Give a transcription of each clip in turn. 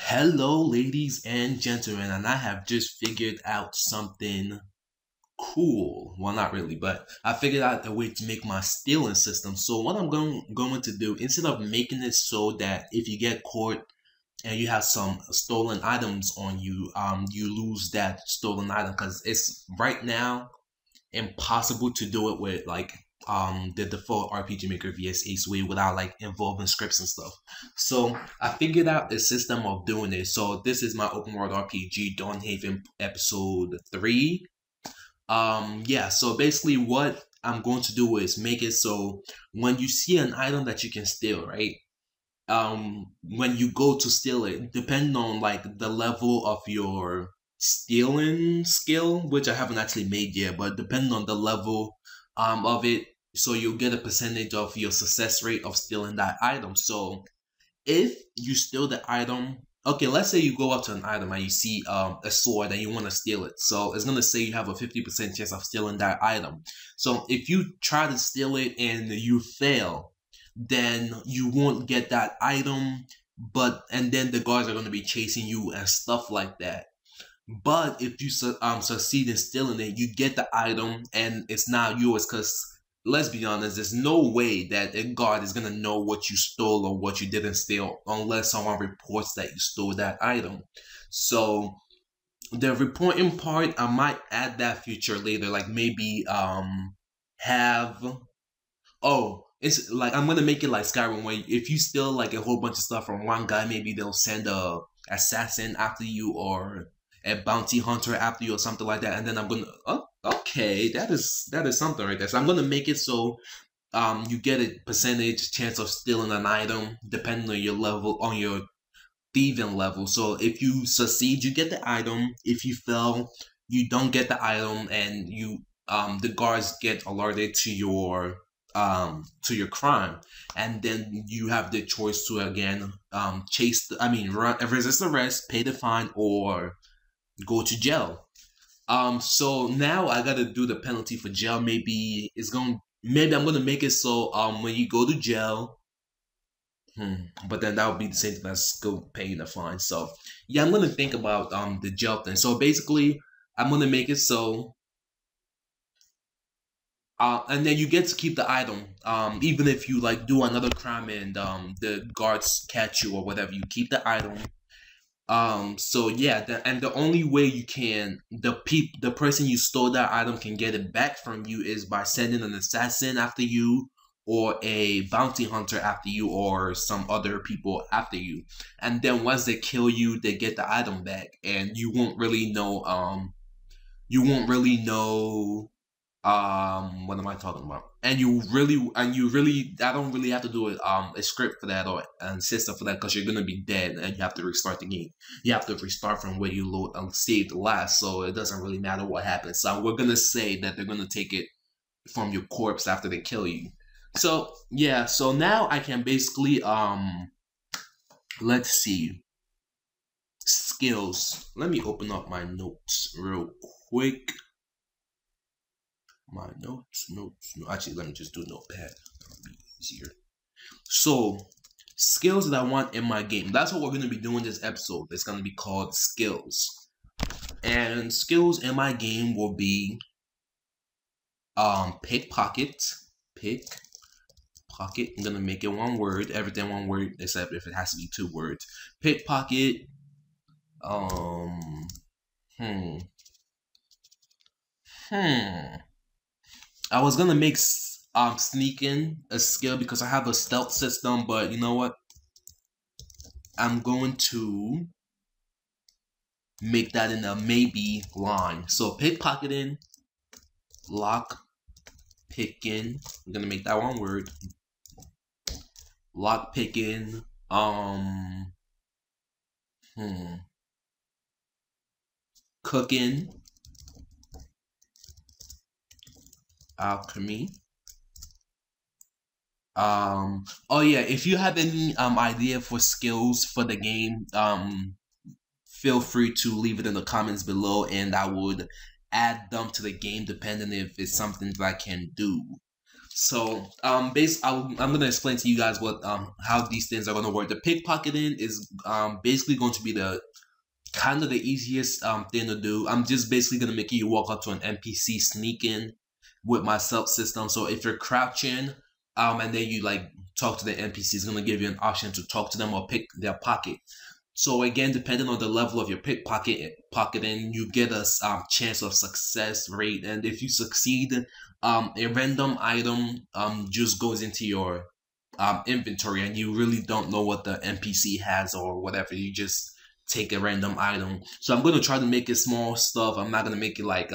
Hello, ladies and gentlemen, and I have just figured out something cool. Well, not really, but I figured out a way to make my stealing system. So what I'm going to do, instead of making it so that if you get caught and you have some stolen items on you, you lose that stolen item because it's right now impossible to do it with like the default RPG Maker VS Ace way without like involving scripts and stuff. So I figured out a system of doing it. So this is my open world RPG DawnHaven episode 3. Yeah, so basically what I'm going to do is make it so when you see an item that you can steal, right? When you go to steal it, depending on like the level of your stealing skill, which I haven't actually made yet, but depending on the level of it, so you'll get a percentage of your success rate of stealing that item. So if you steal the item, okay, let's say you go up to an item and you see a sword and you want to steal it. So it's gonna say you have a 50% chance of stealing that item. So if you try to steal it and you fail, then you won't get that item, and then the guards are gonna be chasing you and stuff like that. But if you succeed in stealing it, you get the item and it's now yours. Because let's be honest, there's no way that a guard is gonna know what you stole or what you didn't steal unless someone reports that you stole that item. So the reporting part, I might add that feature later, like maybe have it's like I'm gonna make it like Skyrim, where if you steal like a whole bunch of stuff from one guy, maybe they'll send a assassin after you or a bounty hunter after you or something like that. And then I'm gonna okay, that is something right there. So I'm gonna make it so you get a percentage chance of stealing an item depending on your level, on your thieving level. So if you succeed, you get the item. If you fail, you don't get the item, and you the guards get alerted to your crime, and then you have the choice to again resist arrest, pay the fine, or go to jail. So now I gotta do the penalty for jail. Maybe I'm gonna make it so when you go to jail, but then that would be the same thing as still paying the fine. So yeah, I'm gonna think about the jail thing. So basically, I'm gonna make it so and then you get to keep the item. Even if you like do another crime and the guards catch you or whatever, you keep the item. So yeah, and the only way you can the person you stole that item can get it back from you is by sending an assassin after you, or a bounty hunter after you, or some other people after you. And then once they kill you, they get the item back, and you won't really know. What am I talking about? And you really I don't really have to do a script for that or a system for that, because you're gonna be dead and you have to restart the game. You have to restart from where you saved last, so it doesn't really matter what happens. So we're gonna say that they're gonna take it from your corpse after they kill you. So yeah, so now I can basically let's see, skills. Let me open up my notes real quick. My notes. No, actually, let me just do notepad. That'll be easier. So, skills that I want in my game. That's what we're going to be doing this episode. It's going to be called skills. And skills in my game will be pickpocket. Pickpocket. I'm going to make it one word. Everything one word, except if it has to be 2 words. Pickpocket. I was gonna make sneaking a skill because I have a stealth system, but you know what? I'm going to make that in a maybe line. So pickpocketing, lock picking. I'm gonna make that one word. Lock picking. Cooking. Alchemy. Oh yeah, if you have any idea for skills for the game, feel free to leave it in the comments below, and I would add them to the game depending if it's something that I can do. So I'm gonna explain to you guys what how these things are gonna work. The pickpocketing is basically going to be the kind of the easiest thing to do. I'm just basically gonna make you walk up to an NPC sneaking with my stealth system. So if you're crouching and then you like talk to the NPC, it's gonna give you an option to talk to them or pick their pocket. So again, depending on the level of your pickpocketing, you get a chance of success rate, and if you succeed, a random item just goes into your inventory, and you really don't know what the NPC has or whatever. You just take a random item. So I'm gonna try to make it small stuff. I'm not gonna make it like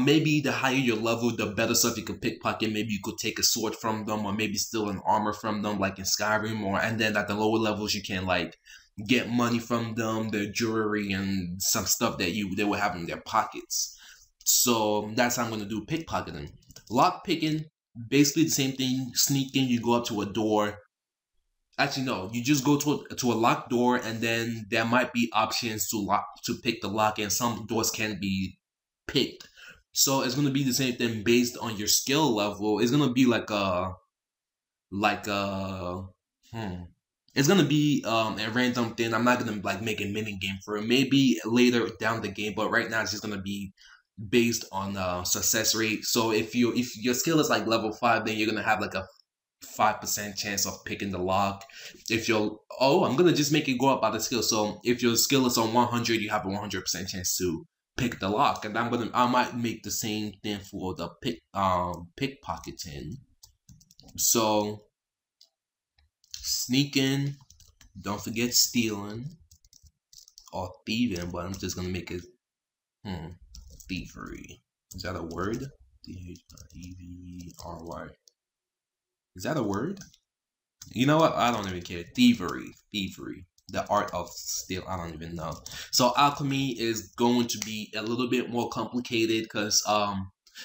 maybe the higher your level, the better stuff you could pickpocket. Maybe you could take a sword from them, or maybe steal an armor from them, like in Skyrim. Or and then at the lower levels, you can like get money from them, their jewelry, and some stuff that they will have in their pockets. So that's how I'm gonna do pickpocketing. Lock picking, basically the same thing. Sneaking, you go up to a door. Actually, no, you just go to a locked door, and then there might be options to pick the lock, and some doors can be picked. So it's gonna be the same thing based on your skill level. It's gonna be like a it's gonna be a random thing. I'm not gonna like make a mini game for it. Maybe later down the game, but right now it's just gonna be based on success rate. So if your skill is like level 5, then you're gonna have like a 5% chance of picking the lock. If you're I'm gonna just make it go up by the skill. So if your skill is on 100, you have a 100% chance to pick the lock. And I might make the same thing for the pickpocketing. So sneaking, don't forget stealing or thieving, but I'm just gonna make it thievery. Is that a word? Thievery. Is that a word? You know what? I don't even care. Thievery. The art of steal. I don't even know. So alchemy is going to be a little bit more complicated because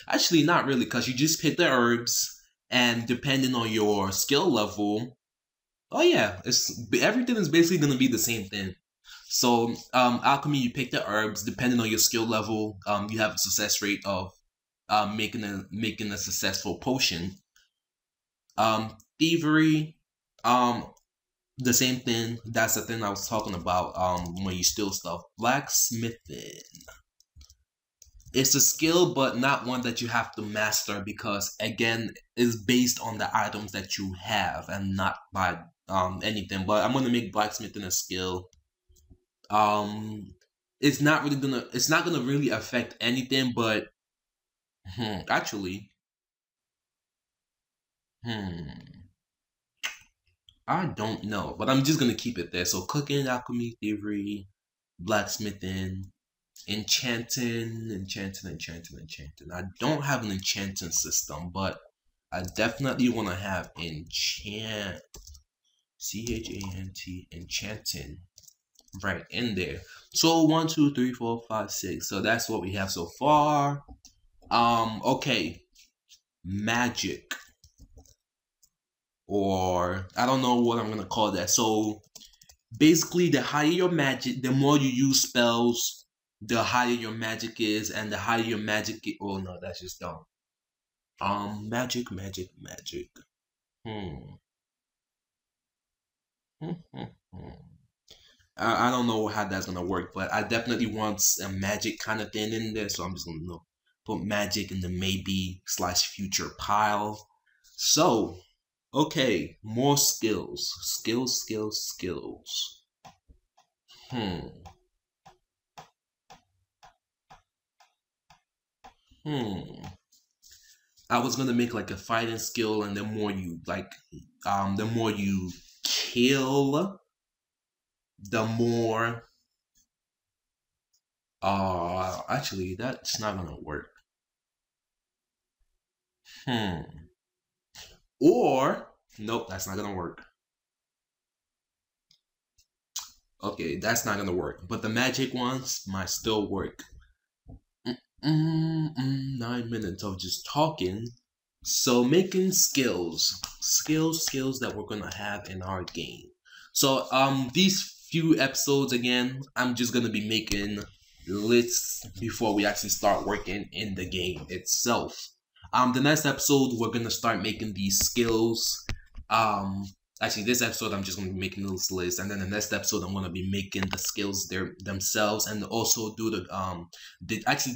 actually not really, because you just pick the herbs, and depending on your skill level, everything is basically gonna be the same thing. So alchemy, you pick the herbs. Depending on your skill level, you have a success rate of making a successful potion. Thievery, the same thing. That's the thing I was talking about when you steal stuff. Blacksmithing, it's a skill, but not one that you have to master, because again, it's based on the items that you have and not by anything. But I'm gonna make blacksmithing a skill. It's not gonna really affect anything, but actually I don't know, but I'm just gonna keep it there. So cooking, alchemy, thievery, blacksmithing, enchanting. I don't have an enchanting system, but I definitely want to have enchant, enchanting, right in there. So 1, 2, 3, 4, 5, 6. So that's what we have so far. Okay, magic, or I don't know what I'm gonna call that. So basically, the higher your magic, the more you use spells, the higher your magic is, and the higher your magic is. Oh no, that's just dumb. Magic. I don't know how that's gonna work, but I definitely want a magic kind of thing in there, so I'm just gonna put magic in the maybe / future pile. So, okay, more skills. I was gonna make like a fighting skill, and the more you kill, the more actually that's not gonna work. Or nope, that's not gonna work. Okay, that's not gonna work. But the magic ones might still work. 9 minutes of just talking. So making skills that we're gonna have in our game. So these few episodes, again, I'm just gonna be making lists before we actually start working in the game itself. The next episode we're gonna start making these skills. Actually, this episode I'm just gonna be making this list, and then the next episode I'm gonna be making the skills themselves, and also do the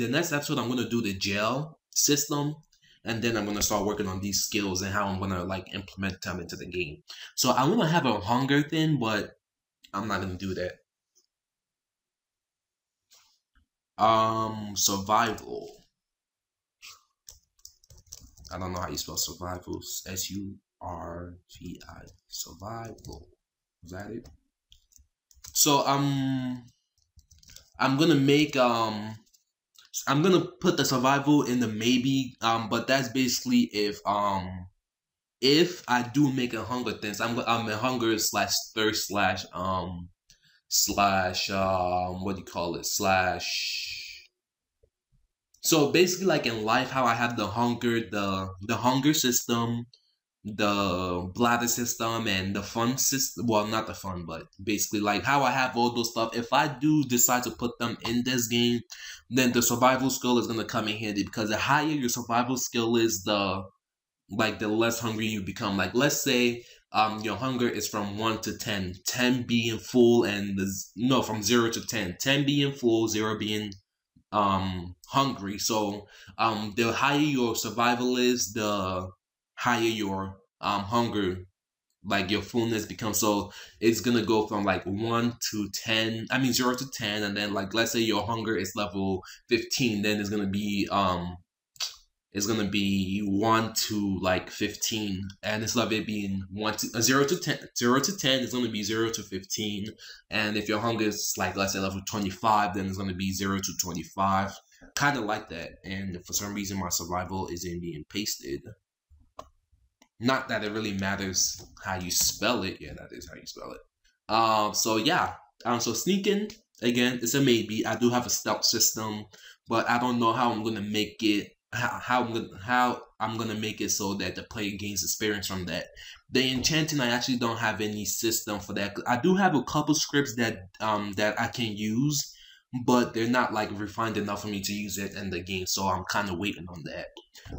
next episode I'm gonna do the jail system, and then I'm gonna start working on these skills and how I'm gonna like implement them into the game. So I'm gonna have a hunger thing, but I'm not gonna do that. Survival. I don't know how you spell survival. SURVI. Survival. Is that it? So I'm gonna make I'm gonna put the survival in the maybe, but that's basically if I do make a hunger thing. So I'm a hunger slash thirst slash what do you call it, slash. So basically, like in life, how I have the hunger, the hunger system, the bladder system, and the fun system. Well, not the fun, but basically like how I have all those stuff. If I do decide to put them in this game, then the survival skill is gonna come in handy, because the higher your survival skill is, the less hungry you become. Like, let's say your hunger is from 1 to 10, 10 being full, and from 0 to 10, 10 being full, 0 being hungry. So the higher your survival is, the higher your hunger, like your fullness becomes. So it's gonna go from like 1 to 10, I mean 0 to 10, and then like let's say your hunger is level 15, then it's gonna be 1 to like 15, and instead of it being 0 to 10, 0 to 10 is gonna be 0 to 15, and if your hunger is like, let's say, level 25, then it's gonna be 0 to 25, kind of like that. And for some reason my survival isn't being pasted. Not that it really matters how you spell it. Yeah, that is how you spell it. So yeah. So sneaking, again, it's a maybe. I do have a stealth system, but I don't know how I'm gonna make it. How I'm gonna make it so that the player gains experience from that. The enchanting, I actually don't have any system for that. I do have a couple scripts that I can use, but they're not like refined enough for me to use it in the game, so I'm kind of waiting on that.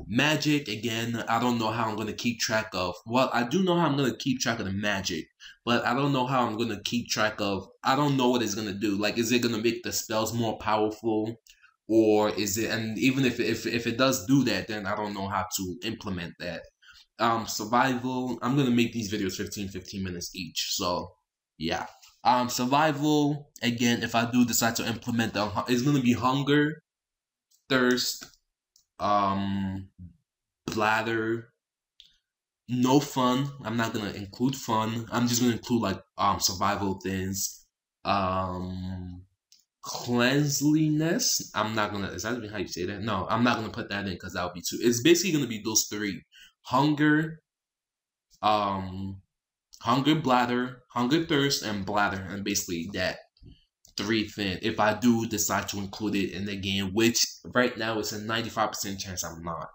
Magic, again, I don't know how I'm gonna keep track of. Well, I do know how I'm gonna keep track of the magic, but I don't know how I'm gonna keep track of. I don't know what it's gonna do. Like, is it gonna make the spells more powerful? Or is it, and even if it does do that, then I don't know how to implement that. Survival, I'm gonna make these videos 15 minutes each, so yeah. Survival, again, if I do decide to implement it's gonna be hunger, thirst, bladder, no fun. I'm not gonna include fun. I'm just gonna include like survival things. Cleanliness, I'm not gonna, is that even how you say that? No, I'm not gonna put that in, because that would be too, it's basically gonna be those three: hunger, bladder, hunger, thirst, and bladder, and basically that three thing. If I do decide to include it in the game, which right now it's a 95% chance I'm not.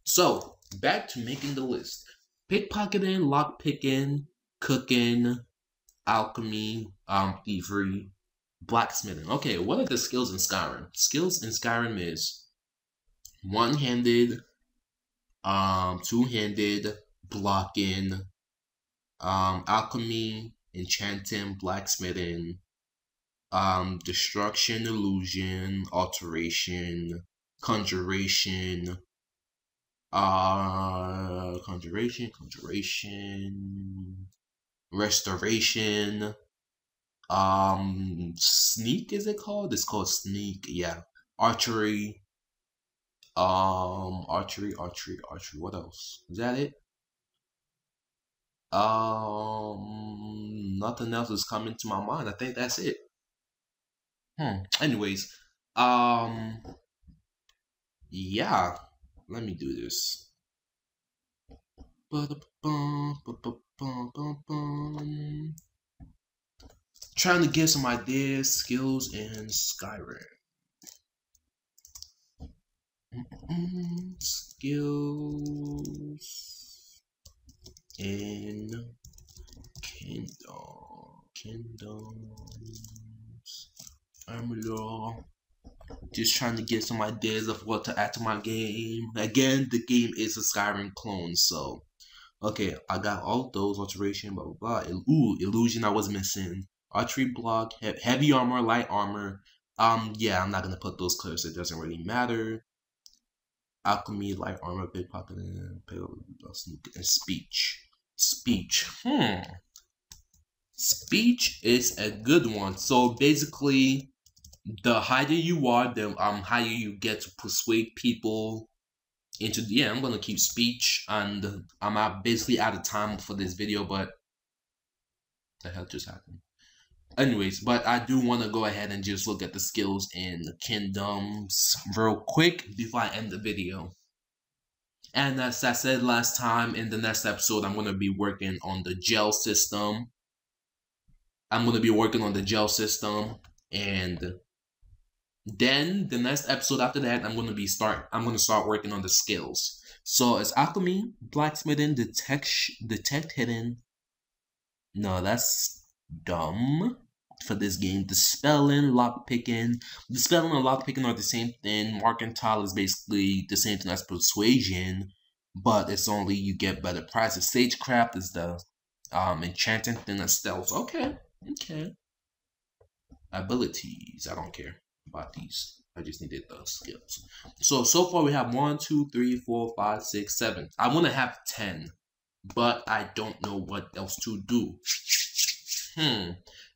So back to making the list: pickpocketing, lockpicking, cooking, alchemy, thievery, blacksmithing. Okay, what are the skills in Skyrim? Skills in Skyrim is one-handed, two-handed, blocking, alchemy, enchanting, blacksmithing, destruction, illusion, alteration, conjuration, restoration, sneak, is it called? It's called sneak, yeah. Archery, archery. What else? Is that it? Nothing else is coming to my mind. I think that's it. Anyways, yeah. Let me do this. Trying to get some ideas, skills in Skyrim. Skills in kingdoms. Armor. Just trying to get some ideas of what to add to my game. Again, the game is a Skyrim clone, so okay, I got all of those, alteration, blah blah blah. Ooh, illusion I was missing. Archery block, heavy armor, light armor. Yeah, I'm not gonna put those because it doesn't really matter. Alchemy, light armor, pickpocketing, and speech. Speech. Speech is a good one. So basically, the higher you are, the higher you get to persuade people into. Yeah, I'm gonna keep speech, and I'm basically out of time for this video. But the hell just happened? Anyways, but I do want to go ahead and just look at the skills in the kingdoms real quick before I end the video. And as I said last time, in the next episode, I'm going to be working on the gel system. And then the next episode after that, I'm going to start working on the skills. So it's alchemy, blacksmithing, detect hidden. No, that's dumb for this game. Dispelling, lockpicking. Dispelling and lockpicking are the same thing. Mercantile is basically the same thing as persuasion, but it's only you get better prices. Stagecraft is the enchanting thing as stealth. Okay. Abilities. I don't care about these. I just needed the skills. So far we have 1, 2, 3, 4, 5, 6, 7. I want to have 10, but I don't know what else to do.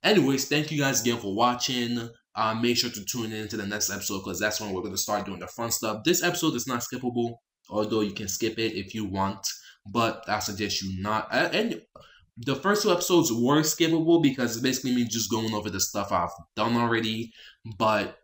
Anyways, thank you guys again for watching. Make sure to tune in to the next episode because that's when we're going to start doing the fun stuff. This episode is not skippable, although you can skip it if you want, but I suggest you not. And the first 2 episodes were skippable because it's basically me just going over the stuff I've done already, but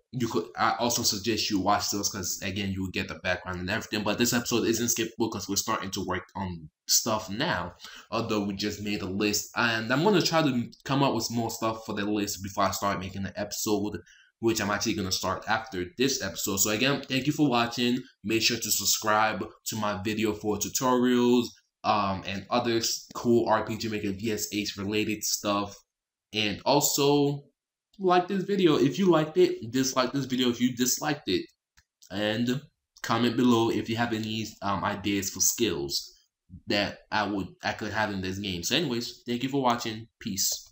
I also suggest you watch those because again you will get the background and everything. But this episode isn't skippable because we're starting to work on stuff now, although we just made a list, and I'm going to try to come up with more stuff for the list before I start making the episode, which I'm actually going to start after this episode. So again, thank you for watching. Make sure to subscribe to my video for tutorials and other cool RPG Maker VSH related stuff, and also like this video if you liked it, dislike this video if you disliked it, and comment below if you have any ideas for skills that I could have in this game. So anyways, thank you for watching. Peace.